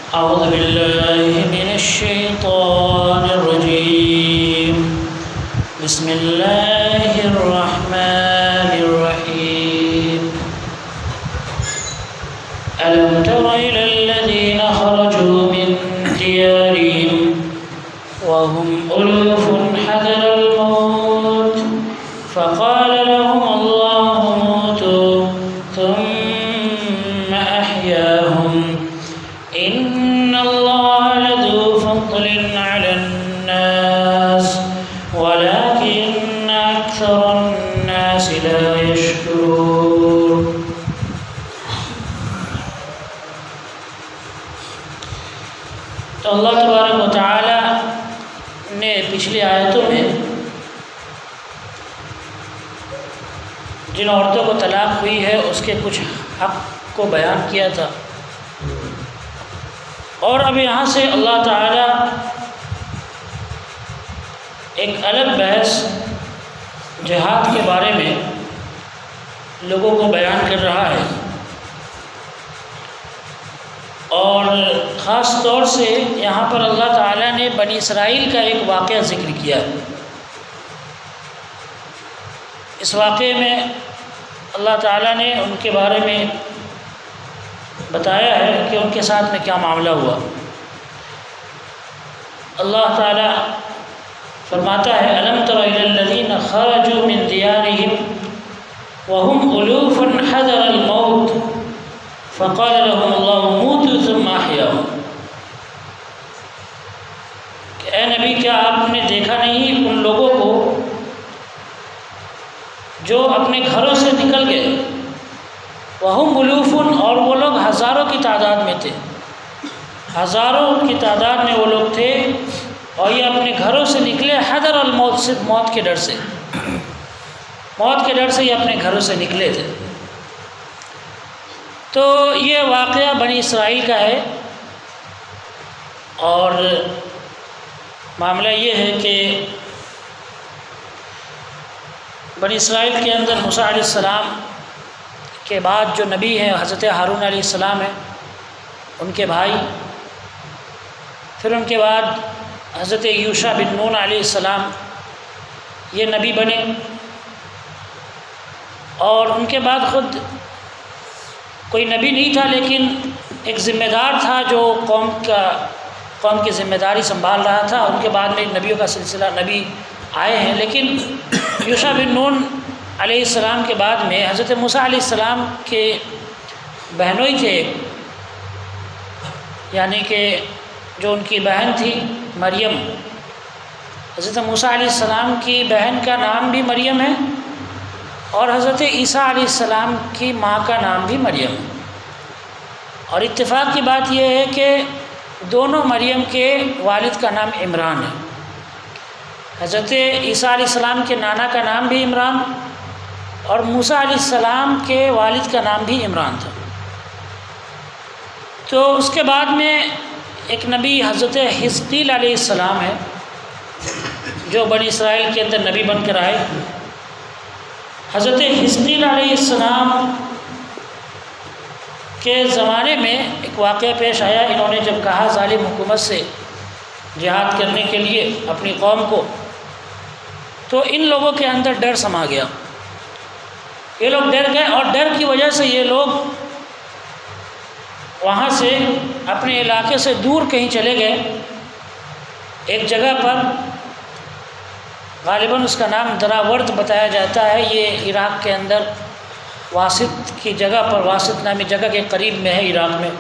أعوذ بالله من الشيطان الرجيم. بسم الله الرحمن الرحيم. ألم تر إلى الذين خرجوا من ديارهم وهم ألوف حذر الموت فقال لهم الله موتوا ثم أحياهم إن الله لذو فضل على الناس ولكن أكثر الناس لا يشكرون. تو اللہ تبارک و تعالی نے پچھلی آیتوں میں جن عورتوں کو طلاق ہوئی ہے اس کے کچھ حق کو بیان کیا تھا، اور اب یہاں سے اللہ تعالی ایک الگ بحث جہاد کے بارے میں لوگوں کو بیان کر رہا ہے، اور خاص طور سے یہاں پر اللہ تعالیٰ نے بنی اسرائیل کا ایک واقعہ ذکر کیا ہے۔ اس واقعے میں اللہ تعالیٰ نے ان کے بارے میں بتایا ہے کہ ان کے ساتھ میں کیا معاملہ ہوا۔ اللہ تعالیٰ فرماتا ہے أَلَمْ تَرَ إِلَى الَّذِينَ خَرَجُوا مِنْ دِيَارِهِمْ وَهُمْ أُلُوفٌ حَذَرَ الْمَوْتِ فَقَالَ لَهُمُ اللَّهُ مُوتُوا ثُمَّ أَحْيَاهُمْ۔ کہ اے نبی، کیا آپ نے دیکھا نہیں ان لوگوں کو جو اپنے گھروں سے نکل گئے، وَهُمْ أُلُوفٌ، اور وہ لوگ ہزاروں کی تعداد میں تھے، ہزاروں کی تعداد میں وہ لوگ تھے، اور یہ اپنے گھروں سے نکلے حذر الموت، صرف موت کے ڈر سے، موت کے ڈر سے یہ اپنے گھروں سے نکلے تھے۔ تو یہ واقعہ بنی اسرائیل کا ہے، اور معاملہ یہ ہے کہ بنی اسرائیل کے اندر موسیٰ علیہ السلام کے بعد جو نبی ہیں حضرت ہارون علیہ السلام ہیں، ان کے بھائی، پھر ان کے بعد حضرت یوشع بن نون علیہ السلام یہ نبی بنے، اور ان کے بعد خود کوئی نبی نہیں تھا لیکن ایک ذمہ دار تھا جو قوم کی ذمہ داری سنبھال رہا تھا۔ ان کے بعد میں نبیوں کا سلسلہ نبی آئے ہیں، لیکن یوشع بن نون علیہ السلام کے بعد میں حضرت موسیٰ علیہ السلام کے بہنوں ہی تھے، یعنی کہ جو ان کی بہن تھی مریم، حضرت موسیٰ علیہ السلام کی بہن کا نام بھی مریم ہے، اور حضرت عیسیٰ علیہ السلام کی ماں کا نام بھی مریم ہے۔ اور اتفاق کی بات یہ ہے کہ دونوں مریم کے والد کا نام عمران ہے۔ حضرت عیسیٰ علیہ السلام کے نانا کا نام بھی عمران، اور موسیٰ علیہ السلام کے والد کا نام بھی عمران تھا۔ تو اس کے بعد میں ایک نبی حضرت حزقیل علیہ السلام ہے جو بنی اسرائیل کے اندر نبی بن کر آئے۔ حضرت حزقیل علیہ السلام کے زمانے میں ایک واقعہ پیش آیا، انہوں نے جب کہا ظالم حکومت سے جہاد کرنے کے لیے اپنی قوم کو، تو ان لوگوں کے اندر ڈر سما گیا، یہ لوگ ڈر گئے، اور ڈر کی وجہ سے یہ لوگ وہاں سے اپنے علاقے سے دور کہیں چلے گئے، ایک جگہ پر، غالباً اس کا نام دراورد بتایا جاتا ہے، یہ عراق کے اندر واسط کی جگہ پر، واسط نامی جگہ کے قریب میں ہے عراق میں۔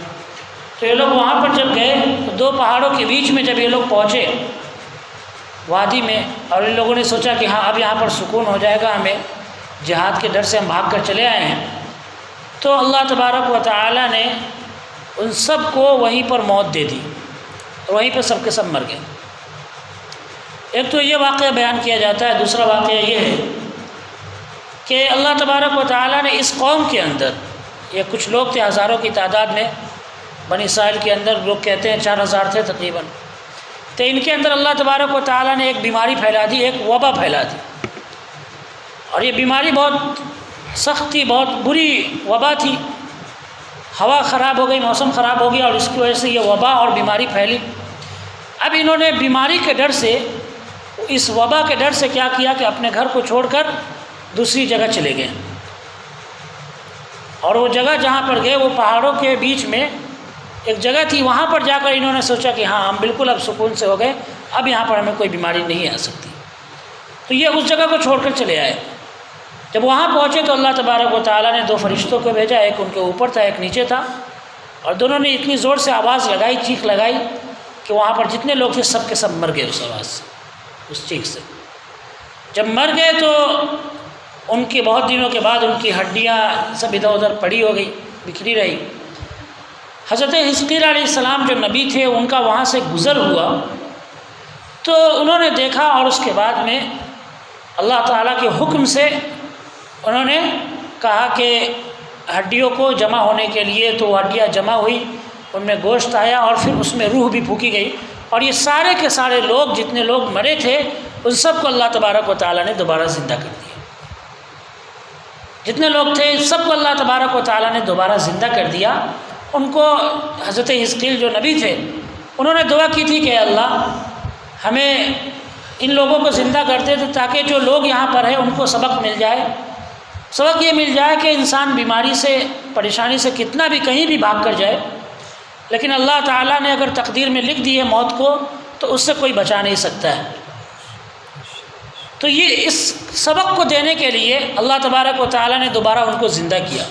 تو یہ لوگ وہاں پر جب گئے تو دو پہاڑوں کے بیچ میں جب یہ لوگ پہنچے وادی میں، اور ان لوگوں نے سوچا کہ ہاں اب یہاں پر سکون ہو جائے گا، ہمیں جہاد کے ڈر سے ہم بھاگ کر چلے آئے ہیں، تو اللہ تبارک و تعالی نے ان سب کو وہیں پر موت دے دی، اور وہیں پر سب کے سب مر گئے۔ ایک تو یہ واقعہ بیان کیا جاتا ہے، دوسرا واقعہ یہ ہے کہ اللہ تبارک و تعالی نے اس قوم کے اندر، یہ کچھ لوگ تھے ہزاروں کی تعداد میں، بنی اسرائیل کے اندر لوگ کہتے ہیں 4000 تھے تقریباً، تو ان کے اندر اللہ تبارک و تعالی نے ایک بیماری پھیلا دی، ایک وبا پھیلا دی، اور یہ بیماری بہت سخت تھی، بہت بری وبا تھی، ہوا خراب ہو گئی، موسم خراب ہو گیا، اور اس کی وجہ سے یہ وبا اور بیماری پھیلی۔ اب انہوں نے بیماری کے ڈر سے، اس وبا کے ڈر سے کیا کیا کہ اپنے گھر کو چھوڑ کر دوسری جگہ چلے گئے، اور وہ جگہ جہاں پر گئے وہ پہاڑوں کے بیچ میں ایک جگہ تھی، وہاں پر جا کر انہوں نے سوچا کہ ہاں ہم بالکل اب سکون سے ہو گئے، اب یہاں پر ہمیں کوئی بیماری نہیں آ سکتی، تو یہ اس جگہ کو چھوڑ کر چلے آئے۔ جب وہاں پہنچے تو اللہ تبارک و تعالیٰ نے 2 فرشتوں کو بھیجا، ایک ان کے اوپر تھا ایک نیچے تھا، اور دونوں نے اتنی زور سے آواز لگائی، چیخ لگائی کہ وہاں پر جتنے لوگ تھے سب کے سب مر گئے اس آواز سے، اس چیخ سے۔ جب مر گئے تو ان کے بہت دنوں کے بعد ان کی ہڈیاں سب ادھر ادھر پڑی ہو گئی، بکھری رہی۔ حضرت حزقیل علیہ السلام جو نبی تھے ان کا وہاں سے گزر ہوا تو انہوں نے دیکھا، اور اس کے بعد میں اللہ تعالیٰ کے حکم سے انہوں نے کہا کہ ہڈیوں کو جمع ہونے کے لیے، تو وہ ہڈیاں جمع ہوئی، ان میں گوشت آیا، اور پھر اس میں روح بھی پھونکی گئی، اور یہ سارے کے سارے لوگ جتنے لوگ مرے تھے ان سب کو اللہ تبارک و تعالیٰ نے دوبارہ زندہ کر دیا۔ جتنے لوگ تھے سب کو اللہ تبارک و تعالیٰ نے دوبارہ زندہ کر دیا۔ ان کو حضرت حزقیل جو نبی تھے انہوں نے دعا کی تھی کہ اے اللہ ہمیں ان لوگوں کو زندہ کر دے تاکہ جو لوگ یہاں پر ہیں ان کو سبق مل جائے۔ سبق یہ مل جائے کہ انسان بیماری سے، پریشانی سے کتنا بھی کہیں بھی بھاگ کر جائے، لیکن اللہ تعالیٰ نے اگر تقدیر میں لکھ دی ہے موت کو تو اس سے کوئی بچا نہیں سکتا ہے۔ تو یہ اس سبق کو دینے کے لیے اللہ تبارک و تعالیٰ نے دوبارہ ان کو زندہ کیا۔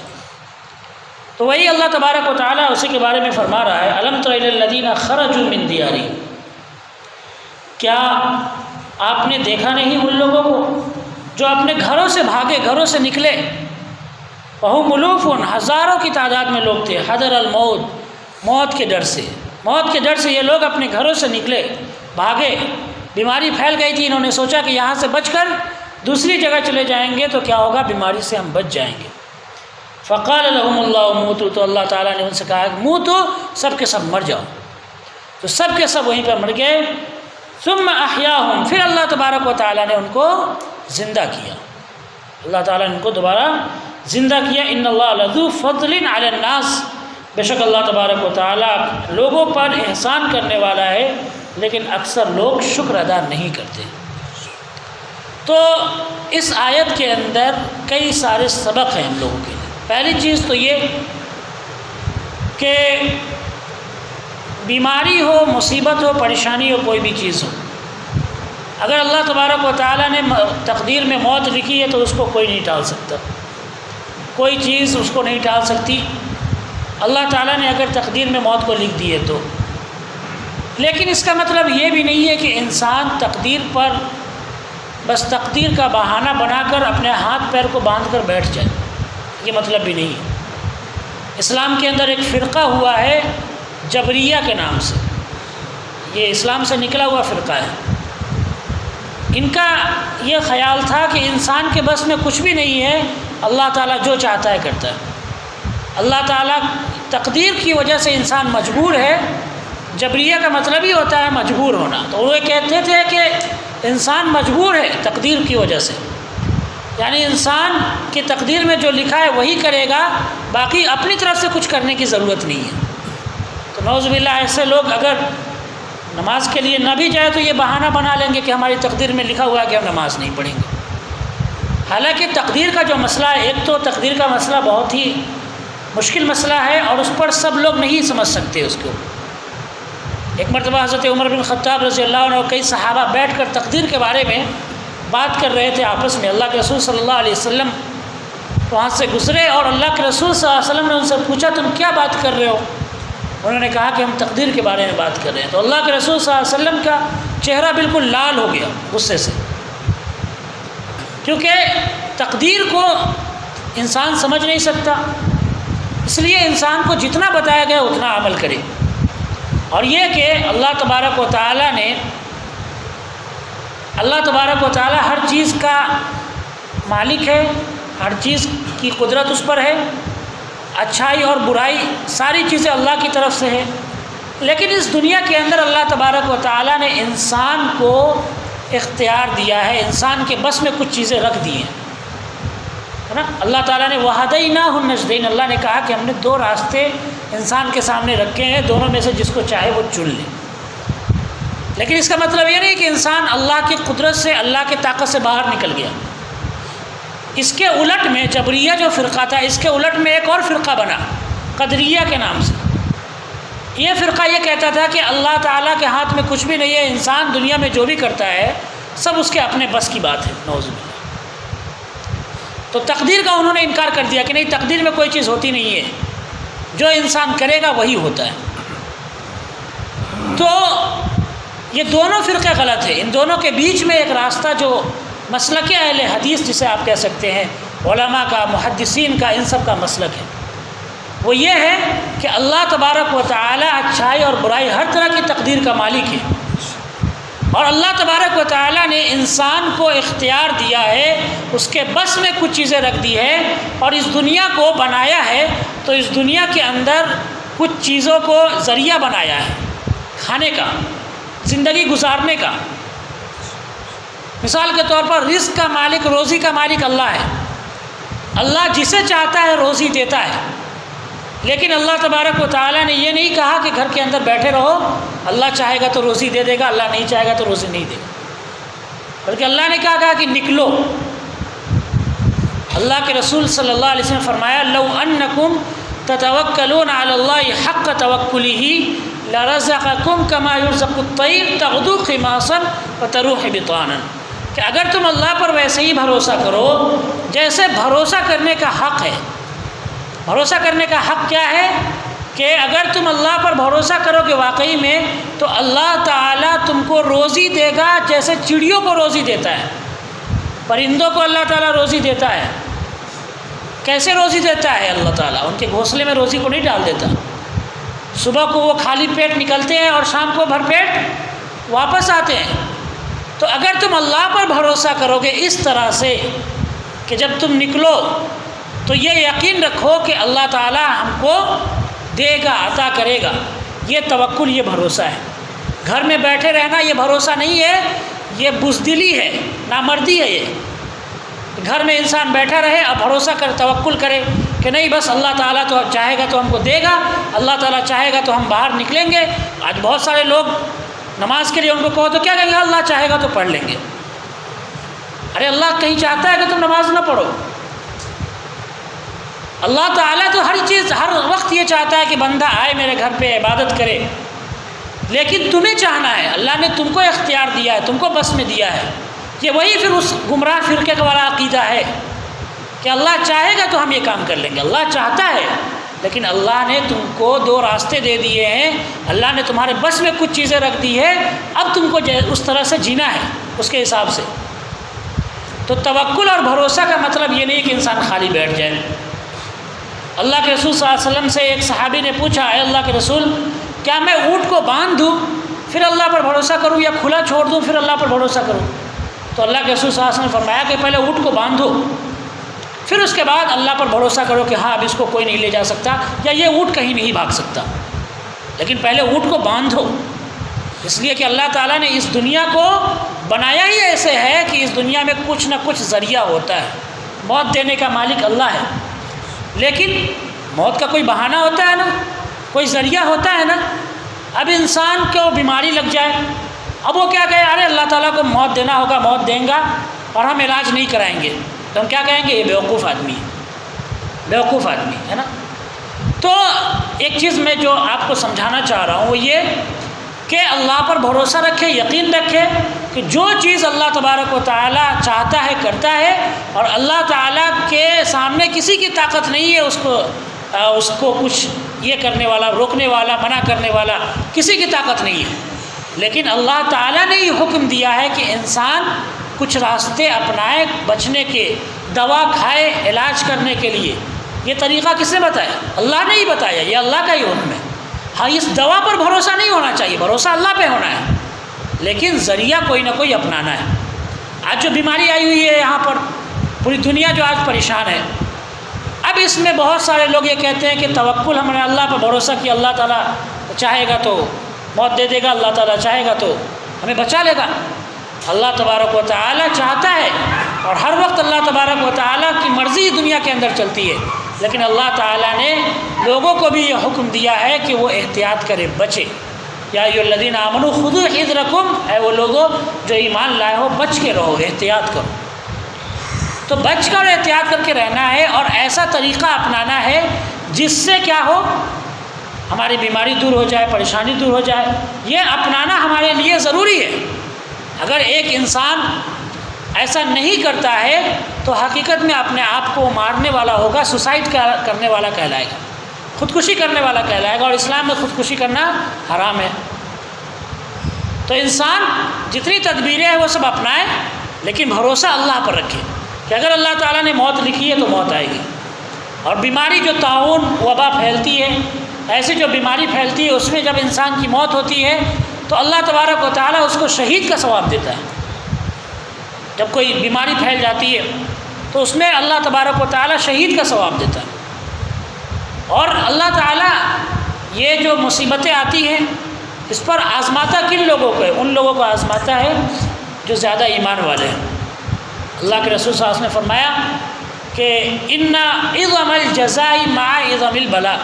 تو وہی اللہ تبارک و تعالیٰ اسی کے بارے میں فرما رہا ہے، الم تر الی الذین خرجوا من دیارہم، کیا آپ نے دیکھا نہیں ان لوگوں کو جو اپنے گھروں سے بھاگے، گھروں سے نکلے، وہم الوف، ہزاروں کی تعداد میں لوگ تھے، حذر الموت، موت کے ڈر سے، موت کے ڈر سے یہ لوگ اپنے گھروں سے نکلے، بھاگے۔ بیماری پھیل گئی تھی، انہوں نے سوچا کہ یہاں سے بچ کر دوسری جگہ چلے جائیں گے تو کیا ہوگا، بیماری سے ہم بچ جائیں گے۔ فقال لهم اللہ موتوا، تو اللہ تعالیٰ نے ان سے کہا کہ موتوا، سب کے سب مر جاؤ، تو سب کے سب وہیں پر مر گئے۔ ثم احیاہم، پھر اللہ تبارک و تعالیٰ نے ان کو زندہ کیا، اللہ تعالیٰ نے ان کو دوبارہ زندہ کیا۔ ان اللہ لذو فضل علی الناس، بے شک اللہ تبارک و تعالیٰ لوگوں پر احسان کرنے والا ہے، لیکن اکثر لوگ شکر ادا نہیں کرتے۔ تو اس آیت کے اندر کئی سارے سبق ہیں ہم لوگوں کے لیے۔ پہلی چیز تو یہ کہ بیماری ہو، مصیبت ہو، پریشانی ہو، کوئی بھی چیز ہو، اگر اللہ تبارک و تعالیٰ نے تقدیر میں موت لکھی ہے تو اس کو کوئی نہیں ٹال سکتا، کوئی چیز اس کو نہیں ٹال سکتی۔ اللہ تعالیٰ نے اگر تقدیر میں موت کو لکھ دی ہے تو، لیکن اس کا مطلب یہ بھی نہیں ہے کہ انسان تقدیر پر بس تقدیر کا بہانہ بنا کر اپنے ہاتھ پیر کو باندھ کر بیٹھ جائے، یہ مطلب بھی نہیں ہے۔ اسلام کے اندر ایک فرقہ ہوا ہے جبریہ کے نام سے، یہ اسلام سے نکلا ہوا فرقہ ہے۔ ان کا یہ خیال تھا کہ انسان کے بس میں کچھ بھی نہیں ہے، اللہ تعالیٰ جو چاہتا ہے کرتا ہے، اللہ تعالیٰ تقدیر کی وجہ سے انسان مجبور ہے۔ جبریہ کا مطلب ہی ہوتا ہے مجبور ہونا، تو وہ کہتے تھے کہ انسان مجبور ہے تقدیر کی وجہ سے، یعنی انسان کی تقدیر میں جو لکھا ہے وہی کرے گا، باقی اپنی طرف سے کچھ کرنے کی ضرورت نہیں ہے۔ تو نعوذ باللہ ایسے لوگ اگر نماز کے لیے نہ بھی جائے تو یہ بہانہ بنا لیں گے کہ ہماری تقدیر میں لکھا ہوا ہے کہ ہم نماز نہیں پڑھیں گے۔ حالانکہ تقدیر کا جو مسئلہ ہے، ایک تو تقدیر کا مسئلہ بہت ہی مشکل مسئلہ ہے اور اس پر سب لوگ نہیں سمجھ سکتے اس کو۔ ایک مرتبہ حضرت عمر بن خطاب رضی اللہ عنہ اور کئی صحابہ بیٹھ کر تقدیر کے بارے میں بات کر رہے تھے آپس میں، اللہ کے رسول صلی اللہ علیہ وسلم وہاں سے گزرے اور اللہ کے رسول صلی اللہ علیہ وسلم نے ان سے پوچھا تم کیا بات کر رہے ہو؟ انہوں نے کہا کہ ہم تقدیر کے بارے میں بات کر رہے ہیں۔ تو اللہ کے رسول صلی اللہ علیہ وسلم کا چہرہ بالکل لال ہو گیا غصے سے، کیونکہ تقدیر کو انسان سمجھ نہیں سکتا، اس لیے انسان کو جتنا بتایا گیا اتنا عمل کرے۔ اور یہ کہ اللہ تبارک و تعالیٰ نے، اللہ تبارک و تعالیٰ ہر چیز کا مالک ہے، ہر چیز کی قدرت اس پر ہے، اچھائی اور برائی ساری چیزیں اللہ کی طرف سے ہے، لیکن اس دنیا کے اندر اللہ تبارک و تعالیٰ نے انسان کو اختیار دیا ہے، انسان کے بس میں کچھ چیزیں رکھ دی ہیں۔ نا، اللہ تعالیٰ نے وَهَدَيْنَاهُ النَّجْدَيْنِ، اللہ نے کہا کہ ہم نے دو راستے انسان کے سامنے رکھے ہیں، دونوں میں سے جس کو چاہے وہ چن لے۔ لیکن اس کا مطلب یہ نہیں کہ انسان اللہ کی قدرت سے، اللہ کی طاقت سے باہر نکل گیا۔ اس کے الٹ میں جبریہ جو فرقہ تھا، اس کے الٹ میں ایک اور فرقہ بنا قدریہ کے نام سے۔ یہ فرقہ یہ کہتا تھا کہ اللہ تعالیٰ کے ہاتھ میں کچھ بھی نہیں ہے، انسان دنیا میں جو بھی کرتا ہے سب اس کے اپنے بس کی بات ہے، نعوذ باللہ۔ تو تقدیر کا انہوں نے انکار کر دیا کہ نہیں، تقدیر میں کوئی چیز ہوتی نہیں ہے، جو انسان کرے گا وہی ہوتا ہے۔ تو یہ دونوں فرقے غلط ہیں۔ ان دونوں کے بیچ میں ایک راستہ جو مسلک اہل حدیث جسے آپ کہہ سکتے ہیں، علماء کا، محدثین کا، ان سب کا مسلک ہے، وہ یہ ہے کہ اللہ تبارک و تعالی اچھائی اور برائی ہر طرح کی تقدیر کا مالک ہے، اور اللہ تبارک و تعالی نے انسان کو اختیار دیا ہے، اس کے بس میں کچھ چیزیں رکھ دی ہے، اور اس دنیا کو بنایا ہے، تو اس دنیا کے اندر کچھ چیزوں کو ذریعہ بنایا ہے کھانے کا، زندگی گزارنے کا۔ مثال کے طور پر رزق کا مالک، روزی کا مالک اللہ ہے۔ اللہ جسے چاہتا ہے روزی دیتا ہے، لیکن اللہ تبارک و تعالیٰ نے یہ نہیں کہا کہ گھر کے اندر بیٹھے رہو، اللہ چاہے گا تو روزی دے دے گا، اللہ نہیں چاہے گا تو روزی نہیں دے گا، بلکہ اللہ نے کہا کہ نکلو۔ اللہ کے رسول صلی اللہ علیہ وسلم فرمایا لو انکم تتوکلون علی اللہ حق توکلہ لرزقکم کما یرزق الطیر تغدو خماصا وتروح بطانا، کہ اگر تم اللہ پر ویسے ہی بھروسہ کرو جیسے بھروسہ کرنے کا حق ہے۔ بھروسہ کرنے کا حق کیا ہے؟ کہ اگر تم اللہ پر بھروسہ کرو کہ واقعی میں، تو اللہ تعالیٰ تم کو روزی دے گا جیسے چڑیوں کو روزی دیتا ہے، پرندوں کو اللہ تعالیٰ روزی دیتا ہے۔ کیسے روزی دیتا ہے اللہ تعالیٰ؟ ان کے گھونسلے میں روزی کو نہیں ڈال دیتا، صبح کو وہ خالی پیٹ نکلتے ہیں اور شام کو بھر پیٹ واپس آتے ہیں۔ تو اگر تم اللہ پر بھروسہ کرو گے اس طرح سے کہ جب تم نکلو تو یہ یقین رکھو کہ اللہ تعالیٰ ہم کو دے گا، عطا کرے گا، یہ توکل، یہ بھروسہ ہے۔ گھر میں بیٹھے رہنا یہ بھروسہ نہیں ہے، یہ بزدلی ہے، نامردی ہے۔ یہ گھر میں انسان بیٹھا رہے اور بھروسہ کر، توکل کرے کہ نہیں بس اللہ تعالیٰ تو چاہے گا تو ہم کو دے گا، اللہ تعالیٰ چاہے گا تو ہم باہر نکلیں گے۔ آج بہت سارے لوگ نماز کے لیے ان کو کہو تو کیا کہیں گے؟ اللہ چاہے گا تو پڑھ لیں گے۔ ارے اللہ کہیں چاہتا ہے کہ تم نماز نہ پڑھو؟ اللہ تعالیٰ تو ہر چیز، ہر وقت یہ چاہتا ہے کہ بندہ آئے میرے گھر پہ عبادت کرے، لیکن تمہیں چاہنا ہے۔ اللہ نے تم کو اختیار دیا ہے، تم کو بس میں دیا ہے۔ یہ وہی پھر اس گمراہ فرقے کا والا عقیدہ ہے کہ اللہ چاہے گا تو ہم یہ کام کر لیں گے۔ اللہ چاہتا ہے، لیکن اللہ نے تم کو دو راستے دے دیے ہیں، اللہ نے تمہارے بس میں کچھ چیزیں رکھ دی ہے، اب تم کو اس طرح سے جینا ہے اس کے حساب سے۔ تو توکل اور بھروسہ کا مطلب یہ نہیں کہ انسان خالی بیٹھ جائے۔ اللہ کے رسول صلی اللہ علیہ وسلم سے ایک صحابی نے پوچھا، اے اللہ کے رسول، کیا میں اونٹ کو باندھ دوں پھر اللہ پر بھروسہ کروں، یا کھلا چھوڑ دوں پھر اللہ پر بھروسہ کروں؟ تو اللہ کے رسول صلی اللہ علیہ وسلم نے فرمایا کہ پہلے اونٹ کو باندھو، پھر اس کے بعد اللہ پر بھروسہ کرو کہ ہاں اب اس کو کوئی نہیں لے جا سکتا، یا یہ اونٹ کہیں نہیں بھاگ سکتا، لیکن پہلے اونٹ کو باندھو۔ اس لیے کہ اللہ تعالیٰ نے اس دنیا کو بنایا ہی ایسے ہے کہ اس دنیا میں کچھ نہ کچھ ذریعہ ہوتا ہے۔ موت دینے کا مالک اللہ ہے، لیکن موت کا کوئی بہانہ ہوتا ہے نا، کوئی ذریعہ ہوتا ہے نا۔ اب انسان کو بیماری لگ جائے، اب وہ کیا کہے؟ ارے اللہ تعالیٰ کو موت دینا ہوگا، موت دیں گا اور ہم علاج نہیں کرائیں گے، تو ہم کیا کہیں گے؟ یہ بیوقوف آدمی ہے، بیوقوف آدمی ہے نا۔ تو ایک چیز میں جو آپ کو سمجھانا چاہ رہا ہوں وہ یہ کہ اللہ پر بھروسہ رکھے، یقین رکھے کہ جو چیز اللہ تبارک و تعالیٰ چاہتا ہے کرتا ہے، اور اللہ تعالیٰ کے سامنے کسی کی طاقت نہیں ہے اس کو کچھ یہ کرنے والا، روکنے والا، منع کرنے والا، کسی کی طاقت نہیں ہے۔ لیکن اللہ تعالیٰ نے یہ حکم دیا ہے کہ انسان کچھ راستے اپنائے بچنے کے، دوا کھائے علاج کرنے کے لیے۔ یہ طریقہ کس نے بتایا؟ اللہ نے ہی بتایا، یہ اللہ کا ہی حکم ہے۔ ہاں اس دوا پر بھروسہ نہیں ہونا چاہیے، بھروسہ اللہ پہ ہونا ہے، لیکن ذریعہ کوئی نہ کوئی اپنانا ہے۔ آج جو بیماری آئی ہوئی ہے یہاں پر، پوری دنیا جو آج پریشان ہے، اب اس میں بہت سارے لوگ یہ کہتے ہیں کہ توکل، ہم نے اللہ پر بھروسہ کیا، اللہ تعالیٰ چاہے گا تو موت دے دے گا، اللہ تعالیٰ چاہے گا تو ہمیں بچا لے گا۔ اللہ تبارک و تعالیٰ چاہتا ہے اور ہر وقت اللہ تبارک و تعالیٰ کی مرضی دنیا کے اندر چلتی ہے، لیکن اللہ تعالیٰ نے لوگوں کو بھی یہ حکم دیا ہے کہ وہ احتیاط کرے، بچے۔ یا ایھا الذین آمنوا خذوا حذرکم، اے وہ لوگوں جو ایمان لائے ہو بچ کے رہو، احتیاط کرو۔ تو بچ کر احتیاط کر کے رہنا ہے، اور ایسا طریقہ اپنانا ہے جس سے کیا ہو، ہماری بیماری دور ہو جائے، پریشانی دور ہو جائے۔ یہ اپنانا ہمارے لیے ضروری ہے۔ اگر ایک انسان ایسا نہیں کرتا ہے تو حقیقت میں اپنے آپ کو مارنے والا ہوگا، سوسائڈ کرنے والا کہلائے گا، خودکشی کرنے والا کہلائے گا، اور اسلام میں خودکشی کرنا حرام ہے۔ تو انسان جتنی تدبیریں ہیں وہ سب اپنائے، لیکن بھروسہ اللہ پر رکھے کہ اگر اللہ تعالیٰ نے موت لکھی ہے تو موت آئے گی۔ اور بیماری جو طاعون وبا پھیلتی ہے، ایسی جو بیماری پھیلتی ہے، اس میں جب انسان کی موت ہوتی ہے تو اللہ تبارک و تعالیٰ اس کو شہید کا ثواب دیتا ہے۔ جب کوئی بیماری پھیل جاتی ہے تو اس میں اللہ تبارک و تعالیٰ شہید کا ثواب دیتا ہے۔ اور اللہ تعالیٰ یہ جو مصیبتیں آتی ہیں اس پر آزماتا کن لوگوں کو ہے؟ ان لوگوں کو آزماتا ہے جو زیادہ ایمان والے ہیں۔ اللہ کے رسول صلی اللہ علیہ وسلم نے فرمایا کہ ان عظم الجزاء مع عظم البلاء،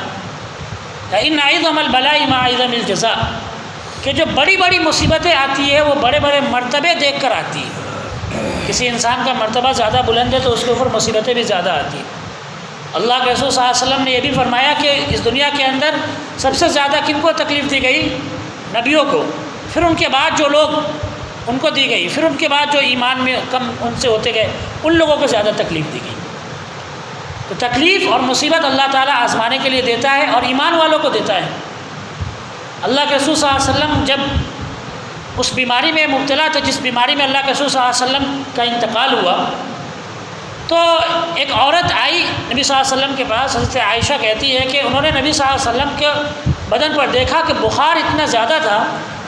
ان عظم البلاء مع عظم الجزاء، کہ جو بڑی بڑی مصیبتیں آتی ہیں وہ بڑے بڑے مرتبے دیکھ کر آتی ہیں۔ کسی انسان کا مرتبہ زیادہ بلند ہے تو اس کے اوپر مصیبتیں بھی زیادہ آتی ہیں۔ اللہ کے رسول صلی اللہ علیہ وسلم نے یہ بھی فرمایا کہ اس دنیا کے اندر سب سے زیادہ کن کو تکلیف دی گئی؟ نبیوں کو، پھر ان کے بعد جو لوگ ان کو دی گئی، پھر ان کے بعد جو ایمان میں کم ان سے ہوتے گئے ان لوگوں کو زیادہ تکلیف دی گئی۔ تو تکلیف اور مصیبت اللہ تعالیٰ آزمانے کے لیے دیتا ہے، اور ایمان والوں کو دیتا ہے۔ اللہ کے رسول صلی اللہ علیہ وسلم جب اس بیماری میں مبتلا تھے جس بیماری میں اللہ کے رسول صلی اللہ علیہ وسلم کا انتقال ہوا، تو ایک عورت آئی نبی صلی اللہ علیہ وسلم کے پاس، حضرت عائشہ کہتی ہے کہ انہوں نے نبی صلی اللہ علیہ وسلم کے بدن پر دیکھا کہ بخار اتنا زیادہ تھا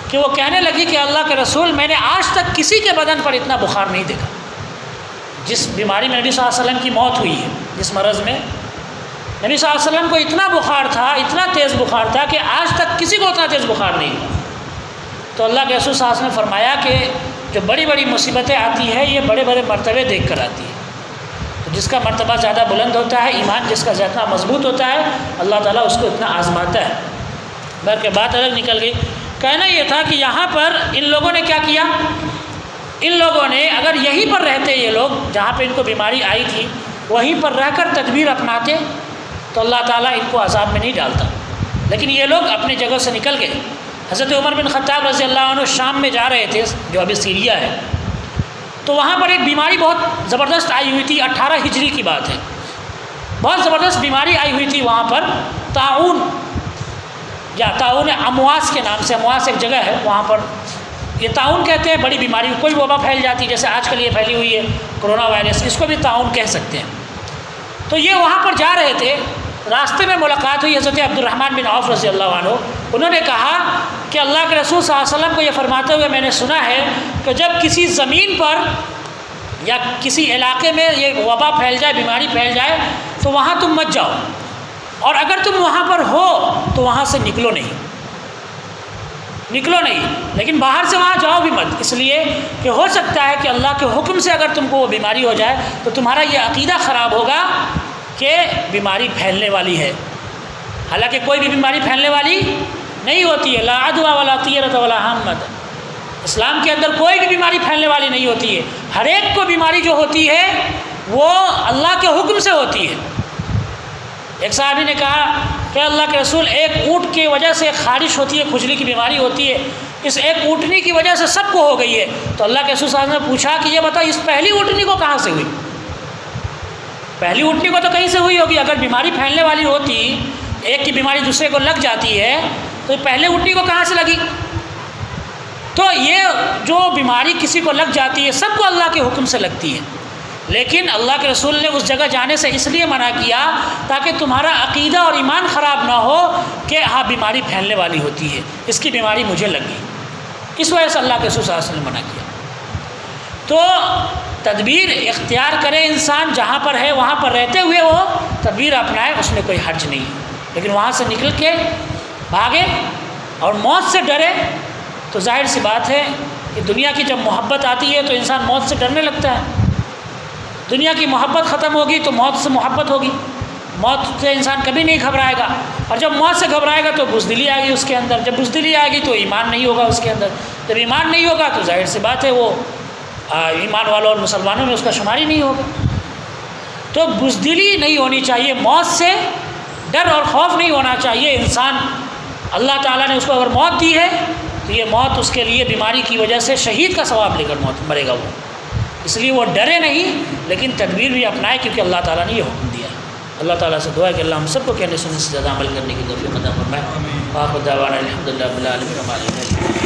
کہ وہ کہنے لگی کہ اللہ کے رسول، میں نے آج تک کسی کے بدن پر اتنا بخار نہیں دیکھا۔ جس بیماری میں نبی صلی اللہ علیہ وسلم کی موت ہوئی ہے، جس مرض میں نبی صلی اللہ علیہ وسلم کو اتنا بخار تھا، اتنا تیز بخار تھا کہ آج تک کسی کو اتنا تیز بخار نہیں ہوا۔ تو اللہ کے رسول صلی اللہ علیہ وسلم نے فرمایا کہ جو بڑی بڑی مصیبتیں آتی ہیں یہ بڑے بڑے مرتبے دیکھ کر آتی ہیں۔ تو جس کا مرتبہ زیادہ بلند ہوتا ہے، ایمان جس کا جتنا مضبوط ہوتا ہے، اللہ تعالیٰ اس کو اتنا آزماتا ہے۔ بلکہ بات الگ نکل گئی۔ کہنا یہ تھا کہ یہاں پر ان لوگوں نے کیا کیا؟ ان لوگوں نے اگر یہیں پر رہتے، یہ لوگ جہاں پہ ان کو بیماری آئی تھی وہیں پر رہ کر تدبیر اپناتے تو اللہ تعالیٰ ان کو عذاب میں نہیں ڈالتا، لیکن یہ لوگ اپنی جگہ سے نکل گئے۔ حضرت عمر بن خطاب رضی اللہ عنہ شام میں جا رہے تھے، جو ابھی سیریا ہے، تو وہاں پر ایک بیماری بہت زبردست آئی ہوئی تھی، 18 ہجری کی بات ہے۔ بہت زبردست بیماری آئی ہوئی تھی وہاں پر، طاعون یا طاعون امواس کے نام سے، امواس ایک جگہ ہے وہاں پر، یہ طاعون کہتے ہیں بڑی بیماری، کوئی وبا پھیل جاتی جیسے آج کل یہ پھیلی ہوئی ہے کرونا وائرس، اس کو بھی طاعون کہہ سکتے ہیں۔ تو یہ وہاں پر جا رہے تھے، راستے میں ملاقات ہوئی حضرت عبد الرحمن بن عوف رضی اللہ عنہ۔ انہوں نے کہا کہ اللہ کے رسول صلی اللہ علیہ وسلم کو یہ فرماتے ہوئے میں نے سنا ہے کہ جب کسی زمین پر یا کسی علاقے میں یہ وبا پھیل جائے، بیماری پھیل جائے، تو وہاں تم مت جاؤ، اور اگر تم وہاں پر ہو تو وہاں سے نکلو نہیں، لیکن باہر سے وہاں جاؤ بھی مت، اس لیے کہ ہو سکتا ہے کہ اللہ کے حکم سے اگر تم کو وہ بیماری ہو جائے تو تمہارا یہ عقیدہ خراب ہوگا کہ بیماری پھیلنے والی ہے، حالانکہ کوئی بھی بیماری پھیلنے والی نہیں ہوتی ہے۔ لا عدوى ولا طیرۃ ولا حامۃ، اسلام کے اندر کوئی بھی بیماری پھیلنے والی نہیں ہوتی ہے، ہر ایک کو بیماری جو ہوتی ہے وہ اللہ کے حکم سے ہوتی ہے۔ ایک صحابی نے کہا کہ اللہ کے رسول، ایک اونٹ کی وجہ سے خارش ہوتی ہے، کھجلی کی بیماری ہوتی ہے، اس ایک اونٹنی کی وجہ سے سب کو ہو گئی ہے۔ تو اللہ کے رسول صلی اللہ علیہ وسلم نے پوچھا کہ یہ بتاؤ اس پہلی اونٹنی کو کہاں سے ہوئی؟ پہلی اونٹنی کو تو کہیں سے ہوئی ہوگی، اگر بیماری پھیلنے والی ہوتی، ایک کی بیماری دوسرے کو لگ جاتی ہے تو پہلے اونٹنی کو کہاں سے لگی؟ تو یہ جو بیماری کسی کو لگ جاتی ہے سب کو اللہ کے حکم سے لگتی ہے، لیکن اللہ کے رسول نے اس جگہ جانے سے اس لیے منع کیا تاکہ تمہارا عقیدہ اور ایمان خراب نہ ہو کہ ہاں بیماری پھیلنے والی ہوتی ہے، اس کی بیماری مجھے لگ گئی، اس وجہ سے اللہ کے رسول صلی اللہ علیہ وسلم نے منع کیا۔ تو تدبیر اختیار کرے انسان، جہاں پر ہے وہاں پر رہتے ہوئے وہ تدبیر اپنائے، اس میں کوئی حرج نہیں ہے، لیکن وہاں سے نکل کے بھاگے اور موت سے ڈرے تو ظاہر سی بات ہے کہ دنیا کی جب محبت آتی ہے تو انسان موت سے ڈرنے لگتا ہے، دنیا کی محبت ختم ہوگی تو موت سے محبت ہوگی، موت سے انسان کبھی نہیں گھبرائے گا، اور جب موت سے گھبرائے گا تو بزدلی آئے گی اس کے اندر، جب بزدلی آئے گی تو ایمان نہیں ہوگا اس کے اندر، جب ایمان نہیں ہوگا تو ظاہر سی بات ہے وہ ایمان والوں اور مسلمانوں میں اس کا شمار ہی نہیں ہوگا۔ تو بزدلی نہیں ہونی چاہیے، موت سے ڈر اور خوف نہیں ہونا چاہیے انسان۔ اللہ تعالیٰ نے اس کو اگر موت دی ہے تو یہ موت اس کے لیے بیماری کی وجہ سے شہید کا ثواب لے کر موت مرے گا وہ، اس لیے وہ ڈرے نہیں، لیکن تدبیر بھی اپنائے کیونکہ اللہ تعالیٰ نے یہ حکم دیا۔ اللہ تعالیٰ سے دعا ہے کہ اللہ ہم سب کو کہنے سننے سے زیادہ عمل کرنے کی توفیق عطا فرمائے۔ آخر دعوانا الحمدللہ رب العالمین۔